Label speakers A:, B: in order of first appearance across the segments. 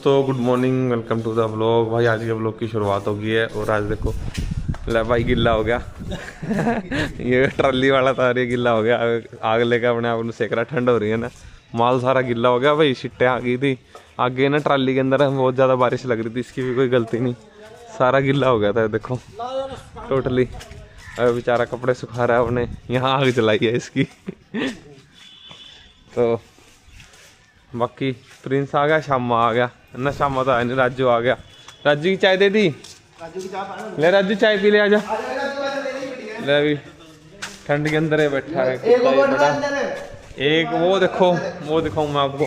A: तो good morning, welcome to the vlog. भाई आज के व्लॉग की शुरुआत हो गई है और आज देखो ले भाई गिल्ला हो गया ये ट्रॉली वाला था, ये गिल्ला हो गया। आग लेकर अपने आप को सेक रहा, ठंड हो रही है ना, माल सारा गिल्ला हो गया भाई। शिट्टे आ गई थी आगे ना ट्रॉली के अंदर, बहुत ज़्यादा बारिश लग रही थी, इसकी भी कोई गलती नहीं, सारा गिल्ला हो गया था देखो टोटली। अब बेचारा कपड़े सुखा रहा है अपने, यहाँ आग जलाई है इसकी तो बाकी प्रिंस आ गया, शामा आ गया ना, शामा तो आया नहीं, राजू आ गया। राजू की चाय दे दी, ले राजू चाय पी ले, आजा ले। अभी ठंड के अंदर है बैठा है एक वो देखो, वो दिखाऊं मैं आपको,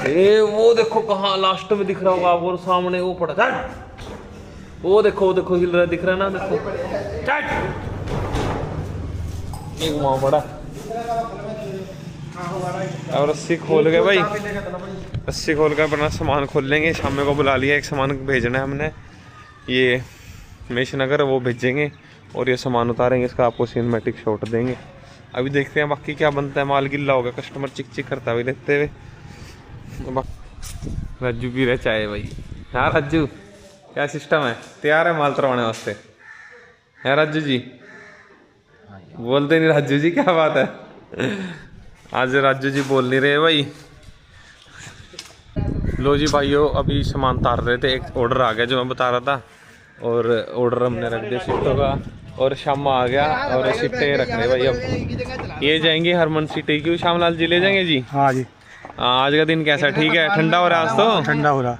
A: ये वो देखो कहाँ लास्ट में दिख रहा होगा आपको, सामने वो पड़ा, वो देखो हिल रहा दिख रहा है ना, देखो एक वहां पड़ा। और रस्सी खोल के भाई, रस्सी खोल कर अपना सामान खोल लेंगे। शाम को बुला लिया, एक सामान भेजना है हमने, ये मेश नगर, वो भेजेंगे और ये सामान उतारेंगे, इसका आपको सिनेमैटिक शॉट देंगे। अभी देखते हैं बाकी क्या बनता है। माल गिल्ला होगा, कस्टमर चिक चिक करता हुआ देखते हुए। राजू पी रहे चाय भाई। हाँ राजू क्या सिस्टम है, तैयार है माल तरवाने वास्ते है राजू जी? बोलते नहीं राजू जी, क्या बात है आज राजू जी बोल नहीं रहे भाई। लो जी भाइयों, अभी सामान उतार रहे थे, एक ऑर्डर आ गया जो मैं बता रहा था, और ऑर्डर हमने रख दिया शिफ्टों का, और शामा आ गया और शिफ्टें रख रहे भाई। अब ये जाएंगे हरमन सिटी की, श्यामलाल जी ले जाएंगे जी?
B: हाँ जी।
A: आज का दिन कैसा, ठीक है? ठंडा हो रहा है आज तो,
B: ठंडा हो रहा,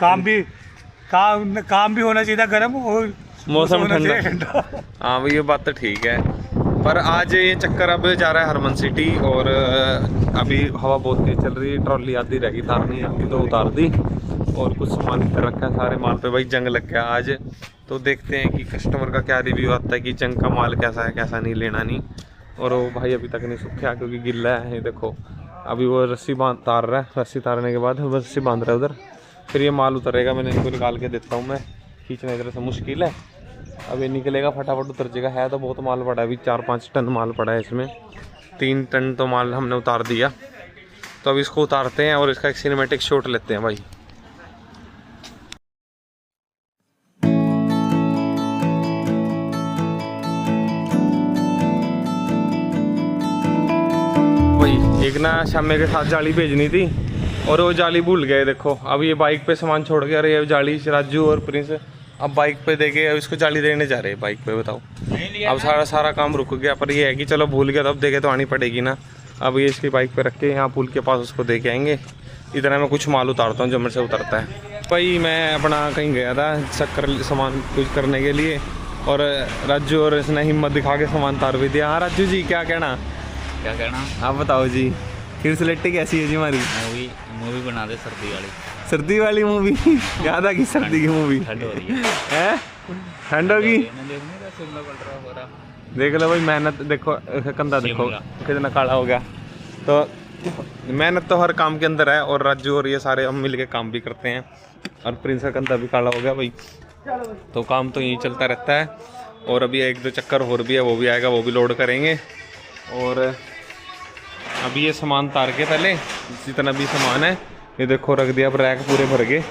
B: काम भी होना चाहिए गर्म, और
A: मौसम ठंडा। हाँ भाई ये बात तो ठीक है, पर आज ये चक्कर अब जा रहा है हरमन सिटी, और अभी हवा बहुत तेज चल रही है, ट्रॉली आधी रह गई उतारनी, आती तो उतार दी, और कुछ सामान इधर रखा है, सारे माल पे भाई जंग लग गया आज। तो देखते हैं कि कस्टमर का क्या रिव्यू आता है कि जंग का माल कैसा है, कैसा नहीं, लेना नहीं। और वो भाई अभी तक नहीं सूखा क्योंकि गिल्ला है, ये देखो अभी वो रस्सी तार रहा है, रस्सी तारने के बाद रस्सी बांध रहा है उधर, फिर ये माल उतरेगा। मैंने इनको निकाल के देता हूँ मैं, खींचना इधर से मुश्किल है, अब ये निकलेगा फटाफट उतर जाएगा। है तो बहुत माल पड़ा है, अभी 4-5 टन माल पड़ा है इसमें, 3 टन तो माल हमने उतार दिया। तो अब इसको उतारते हैं और इसका एक सिनेमैटिक शॉट लेते हैं भाई। भाई एक ना शामे के साथ जाली भेजनी थी और वो जाली भूल गए, देखो अब ये बाइक पे सामान छोड़ के, अरे ये जाली राजू और प्रिंस अब बाइक पे देके अब इसको जाली देने जा रहे हैं बाइक पे, बताओ। अब सारा काम रुक गया, पर ये है कि चलो भूल गया तो अब देखे तो आनी पड़ेगी ना। अब ये इसकी बाइक पे रख के यहाँ पुल के पास उसको दे के आएंगे। इतना मैं कुछ माल उतारता हूँ जो मेरे से उतरता है। भाई मैं अपना कहीं गया था चक्कर सामान कुछ करने के लिए, और राजू और इसने हिम्मत दिखा के सामान उतार भी दिया। हाँ राजू जी क्या कहना आप बताओ जी, फिर सिलेक्टी कैसी है जी हमारी?
C: मूवी बना दे
A: सर्दी वाली मूवी याद आ गई, सर्दी की मूवी
C: ठंड हो रही है,
A: ठंड होगी। देख लो भाई मेहनत, देखो कंधा देखो कितना काला हो गया। तो मेहनत तो हर काम के अंदर है, और राजू और ये सारे हम मिल के काम भी करते हैं, और प्रिंस का कंधा भी काला हो गया भाई। तो काम तो यही चलता रहता है, और अभी 1-2 चक्कर और भी है, वो भी आएगा, वो भी लोड करेंगे। और अभी ये सामान तार के पहले जितना भी सामान है ये देखो रख दिया, अब रैक पूरे भर गए।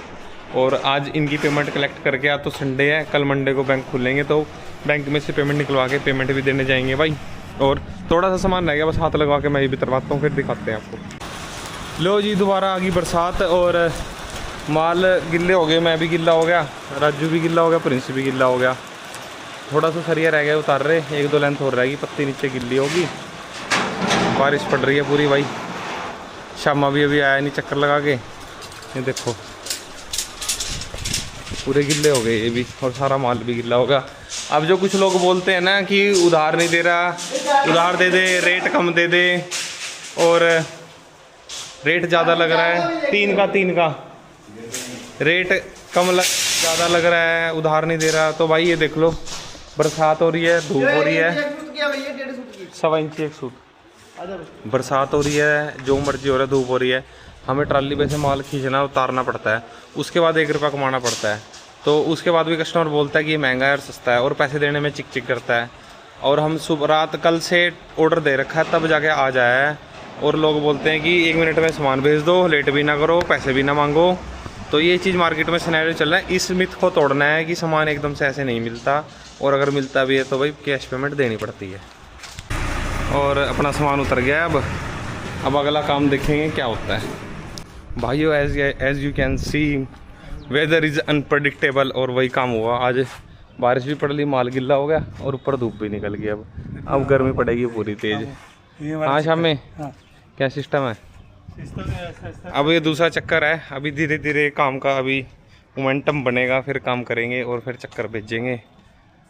A: और आज इनकी पेमेंट कलेक्ट करके, आज तो संडे है, कल मंडे को बैंक खुलेंगे, तो बैंक में से पेमेंट निकलवा के पेमेंट भी देने जाएंगे भाई। और थोड़ा सा सामान रह गया, बस हाथ लगवा के मैं भी तरवाता हूँ, फिर दिखाते हैं आपको। लो जी दोबारा आ गई बरसात और माल गिल्ले हो गए, मैं भी गिल्ला हो गया, राजू भी गिल्ला हो गया, प्रिंस भी गिल्ला हो गया। थोड़ा सा सरिया रह गया उतार रहे, 1-2 लेंथ और रहेगी, पत्ती नीचे गिल्ली होगी। बारिश पड़ रही है पूरी भाई। शामा भी अभी आया नहीं चक्कर लगा के, ये देखो पूरे गिल्ले हो गए ये भी, और सारा माल भी गिल्ला होगा। अब जो कुछ लोग बोलते हैं ना कि उधार नहीं दे रहा, उधार दे दे, रेट कम दे दे, और रेट ज़्यादा लग रहा है, 3 का रेट कम ज़्यादा लग रहा है, उधार नहीं दे रहा। तो भाई ये देख लो, बरसात हो रही है, धूप हो रही है, 1.25 इंच एक सूट, बरसात हो रही है, जो मर्जी हो रहा है, धूप हो रही है, हमें ट्राली पे से माल खींचना उतारना पड़ता है, उसके बाद 1 रुपया कमाना पड़ता है। तो उसके बाद भी कस्टमर बोलता है कि ये महंगा है और सस्ता है, और पैसे देने में चिक चिक करता है। और हम सुबह रात कल से ऑर्डर दे रखा है, तब जाके आ जाया है, और लोग बोलते हैं कि 1 मिनट में सामान भेज दो, लेट भी ना करो, पैसे भी ना मांगो। तो ये चीज़ मार्केट में सिनेरियो चल रहा है। इस मिथ को तोड़ना है कि सामान एकदम से ऐसे नहीं मिलता, और अगर मिलता भी है तो भाई कैश पेमेंट देनी पड़ती है। और अपना सामान उतर गया है। अब अगला काम देखेंगे क्या होता है। भाइयों as you can see weather is unpredictable, और वही काम हुआ आज। बारिश भी पड़ ली, माल गिल्ला हो गया, और ऊपर धूप भी निकल गई। अब गर्मी पड़ेगी पूरी तेज। हाँ शाम में क्या सिस्टम है। अब ये दूसरा चक्कर है। अभी धीरे धीरे काम का अभी मोमेंटम बनेगा, फिर काम करेंगे और फिर चक्कर भेजेंगे।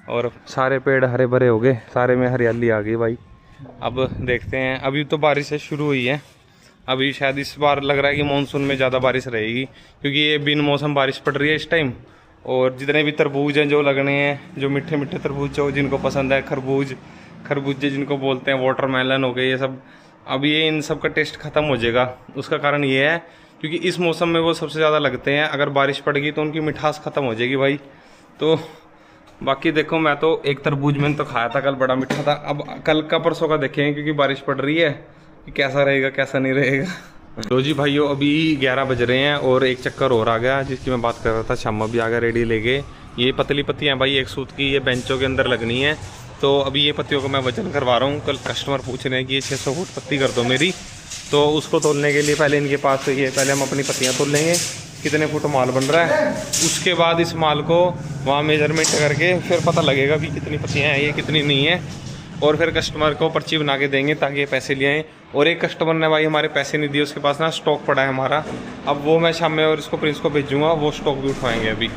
A: और सारे पेड़ हरे भरे हो गए, सारे में हरियाली आ गई भाई। अब देखते हैं। अभी तो बारिश से शुरू हुई है, अभी शायद इस बार लग रहा है कि मानसून में ज़्यादा बारिश रहेगी, क्योंकि ये बिन मौसम बारिश पड़ रही है इस टाइम। और जितने भी तरबूज हैं जो लगने हैं, जो मीठे मीठे तरबूज जो जिनको पसंद है, खरबूजे जिनको बोलते हैं, वाटरमेलन हो गए, ये सब, अब ये इन सब का टेस्ट ख़त्म हो जाएगा। उसका कारण ये है क्योंकि इस मौसम में वो सबसे ज़्यादा लगते हैं। अगर बारिश पड़ेगी तो उनकी मिठास ख़त्म हो जाएगी भाई। तो बाकी देखो, मैं तो एक तरबूज मैंने तो खाया था कल, बड़ा मीठा था। अब कल का परसों का देखेंगे, क्योंकि बारिश पड़ रही है कि कैसा रहेगा कैसा नहीं रहेगा। तो जी भाइयों, अभी 11 बज रहे हैं और एक चक्कर और आ गया जिसकी मैं बात कर रहा था। शामा भी आ गया रेडी लेके। ये पतली पत्तियाँ भाई 1 सूत की, ये बेंचों के अंदर लगनी है। तो अभी ये पत्तियों को मैं वजन करवा रहा हूँ। कल कस्टमर पूछ रहे हैं कि ये 600 फुट पत्ती कर दो मेरी। तो उसको तोलने के लिए पहले इनके पास ये पहले हम अपनी पत्तियाँ तोल लेंगे, कितने फुट माल बन रहा है। उसके बाद इस माल को वहाँ मेजरमेंट करके फिर पता लगेगा कि कितनी पत्तियाँ हैं, ये कितनी नहीं है। और फिर कस्टमर को पर्ची बना के देंगे ताकि ये पैसे ले आएँ। और एक कस्टमर ने भाई हमारे पैसे नहीं दिए, उसके पास ना स्टॉक पड़ा है हमारा। अब वो मैं शाम में और इसको प्रिंस को भेजूँगा, वो स्टॉक भी उठवाएंगे। अभी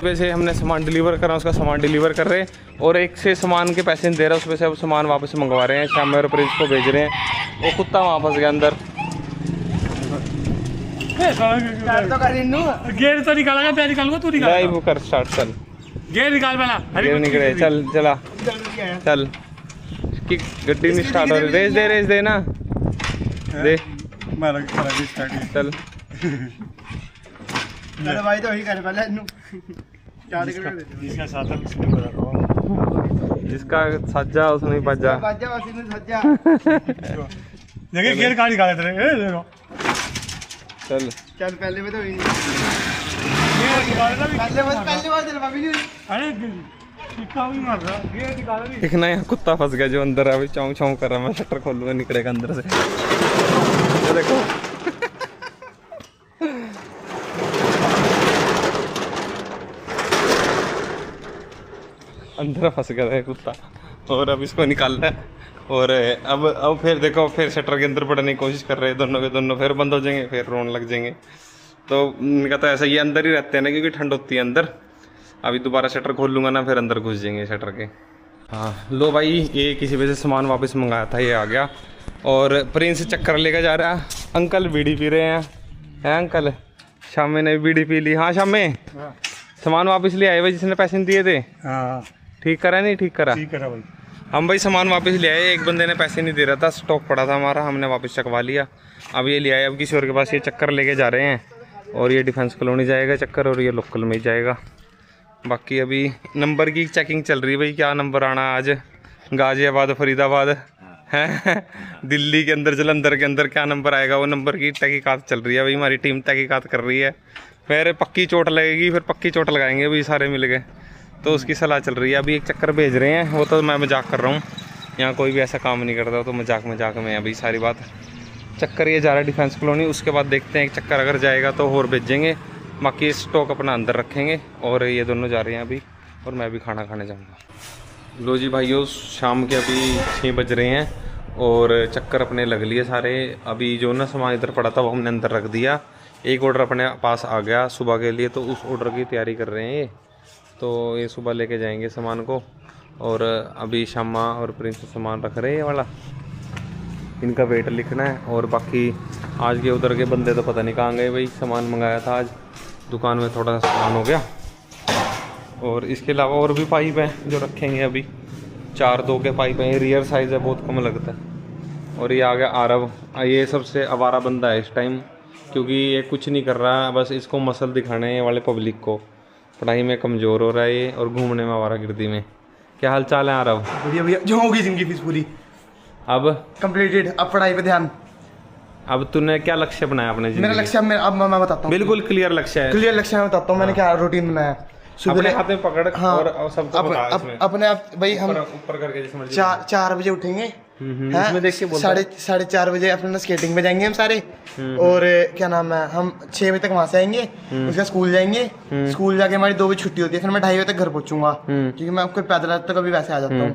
A: वैसे हमने सामान डिलीवर करा, उसका सामान डिलीवर कर रहे हैं, और एक से सामान के पैसे नहीं दे रहा, उसमें से अब सामान वापस मंगवा रहे हैं। शाम में और प्रिंस को भेज रहे हैं। वो कुत्ता वहाँ फंस गया अंदर।
B: गेट तो निकाला, मैं निकालूंगा, तू निकाल।
A: लाइव कर स्टार्ट, चल
B: गेट निकाल पहला।
A: गेट निकले, चल चला चल। कि गड्डी नहीं स्टार्ट हो रही, रेस दे ना दे, चल।
D: अरे भाई तो वही कर पहले याद कर
B: इसका साथ है, इसको बताओ।
A: जिसका सज्जा उसने ही बजा।
D: बाजा वासी ने सज्जा
B: देखिए गेट कहाँ निकाले थे, ए देखो।
A: चल
D: चल पहले में तो हुई नहीं,
B: गेट निकाले ना भी।
D: पहले बार तेरे भाभी ने
B: अरे टिक्का भी मार रहा, गेट निकाले भी।
A: दिखना यहाँ कुत्ता फंस गया जो अंदर है, अभी चाऊ चाऊ कर रहा है। मैं शटर खोलूंगा, निकलेगा अंदर से। ये देखो अंदर फंस गया है कुत्ता, और अब इसको निकालना है। और अब फिर देखो, फिर शटर के अंदर पड़ने की कोशिश कर रहे हैं दोनों के दोनों, फिर बंद हो जाएंगे, फिर रोने लग जाएंगे। तो उनका तो ऐसा ये अंदर ही रहते हैं ना, क्योंकि ठंड होती है अंदर। अभी दोबारा शटर खोल लूँगा ना, फिर अंदर घुस जाएंगे शटर के। हाँ लो भाई, ये किसी वजह से सामान वापस मंगाया था, ये आ गया। और प्रिंस चक्कर लेकर जा रहा है। अंकल बीड़ी पी रहे हैं अंकल? शामे ने बीड़ी पी ली। हाँ शामे, सामान वापस ले आए भाई, जिसने पैसे नहीं दिए थे।
B: हाँ
A: ठीक करा नहीं ठीक करा?
B: ठीक है भाई।
A: हम भाई सामान वापस ले आए। एक बंदे ने पैसे नहीं दे रहा था, स्टॉक पड़ा था हमारा, हमने वापस चकवा लिया। अब ये ले आए, अब किसी और के पास ये चक्कर लेके जा रहे हैं। और ये डिफेंस कॉलोनी जाएगा चक्कर, और ये लोकल में ही जाएगा। बाकी अभी नंबर की चेकिंग चल रही है भाई, क्या नंबर आना आज। गाजियाबाद, फरीदाबाद है, दिल्ली के अंदर, जलंधर के अंदर क्या नंबर आएगा, वो नंबर की तहकीकात चल रही है भाई। हमारी टीम तहकीकात कर रही है। फिर पक्की चोट लगेगी, फिर पक्की चोट लगाएंगे अभी सारे मिल गए। तो उसकी सलाह चल रही है। अभी एक चक्कर भेज रहे हैं, वो तो मैं मजाक कर रहा हूँ। यहाँ कोई भी ऐसा काम नहीं करता, तो मजाक में अभी सारी बात। चक्कर ये जा रहा है डिफेंस कॉलोनी, उसके बाद देखते हैं एक चक्कर अगर जाएगा तो और भेजेंगे। बाकी स्टॉक अपना अंदर रखेंगे। और ये दोनों जा रहे हैं अभी, और मैं भी खाना खाने जाऊँगा। लो जी भाइयों, शाम के अभी 6 बज रहे हैं और चक्कर अपने लग लिए सारे। अभी जो ना सामान इधर पड़ा था वो हमने अंदर रख दिया। एक ऑर्डर अपने पास आ गया सुबह के लिए, तो उस ऑर्डर की तैयारी कर रहे हैं ये। तो ये सुबह लेके जाएंगे सामान को। और अभी शम्मा और प्रिंस सामान रख रहे हैं, ये वाला इनका वेट लिखना है। और बाकी आज के उधर के बंदे तो पता नहीं कहाँ गए भाई। सामान मंगाया था आज, दुकान में थोड़ा सा सामान हो गया। और इसके अलावा और भी पाइप हैं जो रखेंगे अभी। 4-2 के पाइप हैं, रियर साइज़ है, बहुत कम लगता है। और ये आ गया आरव, ये सबसे आवारा बंदा है इस टाइम, क्योंकि ये कुछ नहीं कर रहा है, बस इसको मसल दिखाने हैं वाले पब्लिक को। पढ़ाई में कमज़ोर हो रहा है ये, और घूमने में आवारागर्दी में। क्या हाल चाल है आरव?
D: बढ़िया भैया, जो होगी जिनकी फीस पूरी।
A: अब
D: कंप्लीटेड, अब पढ़ाई पे ध्यान।
A: अब तूने क्या लक्ष्य बनाया अपने
D: मेरा
A: जिंदगी
D: लक्ष्य अब मैं बताता हूँ।
A: बिल्कुल क्लियर लक्ष्य है।
D: क्लियर लक्ष्य मैं बताता हूँ मैंने क्या रूटीन बनाया।
A: अपने हाथ में पकड़
D: हाँ,
A: और सबको बता इसमें।
D: अपने आप भाई हम
A: ऊपर करके जिस मर्जी
D: 4 बजे उठेंगे,
A: इसमें देख के बोलता हूँ।
D: 4:30 बजे अपने स्केटिंग पे जाएंगे हम सारे, और क्या नाम है, हम 6 बजे तक वहाँ से आएंगे, उसके स्कूल जाएंगे, स्कूल जाके हमारी 2 बजे छुट्टी होती है, फिर मैं 2:30 बजे तक घर पहुँचूंगा, क्योंकि मैं आपको पैदल तक कभी वैसे आ जाता हूँ।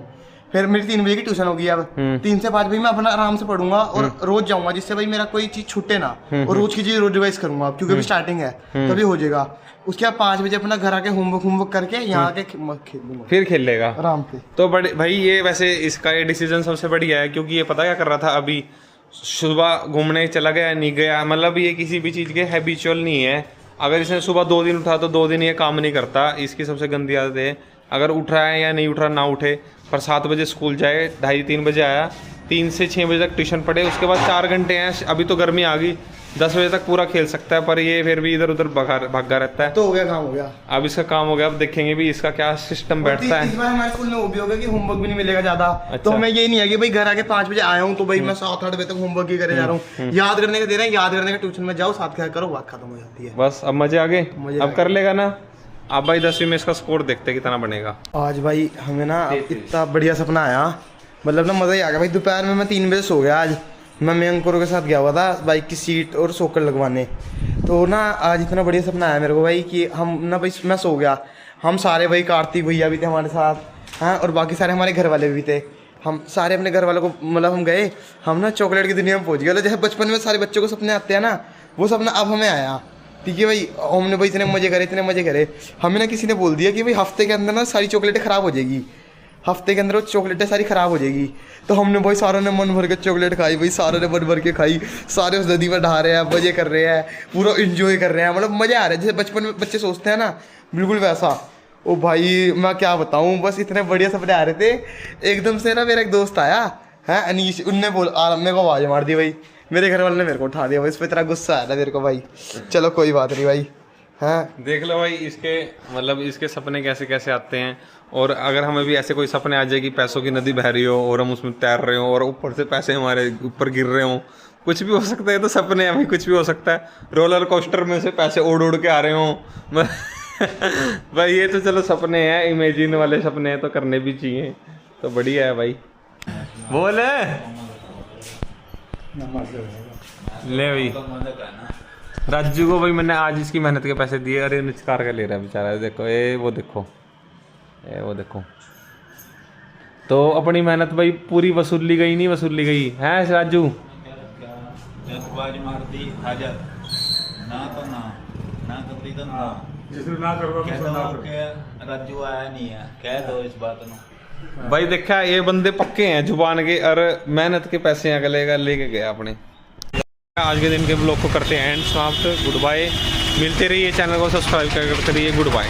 D: फिर मेरी 3 बजे की ट्यूशन होगी। अब 3 से 5 बजे मैं अपना आराम से पढ़ूंगा और रोज जाऊंगा, जिससे भाई मेरा कोई चीज छूटे ना, और रोज की चीज रोज रिवाइज करूंगा, क्योंकि अभी स्टार्टिंग है तभी हो जाएगा। उसके बाद 5 बजे अपना घर आके होमवर्क करके यहाँ आके खेल लूंगा,
A: फिर खेल लेगा
D: आराम से।
A: तो बड़े भाई ये वैसे इसका ये डिसीजन सबसे बढ़िया है, क्योंकि ये पता क्या कर रहा था अभी, सुबह घूमने चला गया नहीं गया, मतलब ये किसी भी चीज़ के हैबिचुअल नहीं है। अगर इसने सुबह 2 दिन उठा तो 2 दिन ये काम नहीं करता। इसकी सबसे गंदी आदत है, अगर उठ रहा है या नहीं उठ रहा ना उठे, पर 7 बजे स्कूल जाए, 2:30-3 बजे आया, 3 से 6 बजे तक ट्यूशन पढ़े, उसके बाद 4 घंटे हैं, अभी तो गर्मी आ गई, 10 बजे तक पूरा खेल सकता है, पर ये फिर भी इधर उधर भागा रहता है।
D: तो हो गया, काम हो गया।
A: अब इसका काम हो गया, अब देखेंगे भी इसका क्या सिस्टम बैठता है।
D: इस बार हमारे स्कूल में वो भी होगा कि होमवर्क भी नहीं मिलेगा ज्यादा।
A: अच्छा।
D: तो हमें ये नहीं है कि भाई घर आके 5 बजे आया हूँ तो भाई मैं 7-8 बजे तक होमवर्क ही करे जा रहा हूँ। याद करने का दे रहे हैं, याद करने का ट्यूशन में जाओ, साथ करो, बात खत्म हो जाती है।
A: बस अब मजे आ गए,
D: मजे
A: अब
D: आ
A: कर लेगा ना। अब भाई 10वीं में इसका स्कोर देखते हैं कितना बनेगा।
D: आज भाई हमें ना इतना बढ़िया सपना आया, मतलब ना मजा ही आ गया भाई। दोपहर में मैं 3 बजे सो गया। आज मैं मयंकों के साथ गया हुआ था बाइक की सीट और सोकर लगवाने, तो ना आज इतना बढ़िया सपना आया मेरे को भाई कि हम ना भाई, मैं सो गया, हम सारे भाई, कार्तिक भैया भी थे हमारे साथ, हाँ, और बाकी सारे हमारे घर वाले भी थे। हम सारे अपने घर वालों को, मतलब हम गए, हम ना चॉकलेट की दुनिया में पहुंच गए। जैसे बचपन में सारे बच्चों को सपने आते हैं ना, वो सपना अब हमें आया। ठीक है भाई, हमने भाई इतने मजे करे। हमें ना किसी ने बोल दिया कि भाई हफ्ते के अंदर ना सारी चॉकलेटें ख़राब हो जाएगी, हफ्ते के अंदर वो चॉकलेटें सारी ख़राब हो जाएगी। तो हमने भाई सारों ने मन भर के चॉकलेट खाई भाई, सारों ने मन भर के खाई, सारे उस नदी में नहा रहे हैं, मजे कर रहे हैं, पूरा इंजॉय कर रहे हैं, मतलब मज़े आ रहे हैं जैसे बचपन में बच्चे सोचते हैं ना, बिल्कुल वैसा। ओ भाई मैं क्या बताऊँ, बस इतने बढ़िया सपने आ रहे थे। एकदम से ना मेरा एक दोस्त आया है अनीश, उनने मेरे को आवाज़ मार दी भाई, मेरे घर वाले ने मेरे को उठा दिया भाई, इस पर इतना गुस्सा आया था मेरे को भाई। चलो कोई बात नहीं भाई। हाँ,
A: देख लो भाई इसके, मतलब इसके सपने कैसे कैसे आते हैं। और अगर हमें भी ऐसे कोई सपने आ जाए कि पैसों की नदी बह रही हो और हम उसमें तैर रहे हो और ऊपर से पैसे हमारे ऊपर गिर रहे हो, कुछ भी हो सकता है। तो सपने हैं भाई, कुछ भी हो सकता है। रोलर कोस्टर में से पैसे उड़ के आ रहे हो भाई, ये तो चलो सपने हैं, इमेजिन वाले सपने हैं, तो करने भी चाहिए, तो बढ़िया है भाई। बोल ले भाई, राजू को भाई मैंने आज इसकी मेहनत के पैसे दिए। अरे निचकार कर ले रहा है बेचारा, देखो ये वो देखो, ये वो देखो। तो अपनी मेहनत भाई पूरी वसूली गई, नहीं वसूली गई है राजू?
C: जल्दबाजी मार दी हाजत, ना तो ना तो ना,
B: जिसने ना करो
C: कह दो कि राजू आया नहीं है, कह दो इस बात को।
A: भाई देखा, ये बंदे पक्के हैं जुबान के, और मेहनत के पैसे अगले लेके गया अपने। आज के दिन के ब्लॉग को करते हैं एंड समाप्त। गुड बाय, मिलते रहिए, चैनल को सब्सक्राइब करते रहिए। Good bye.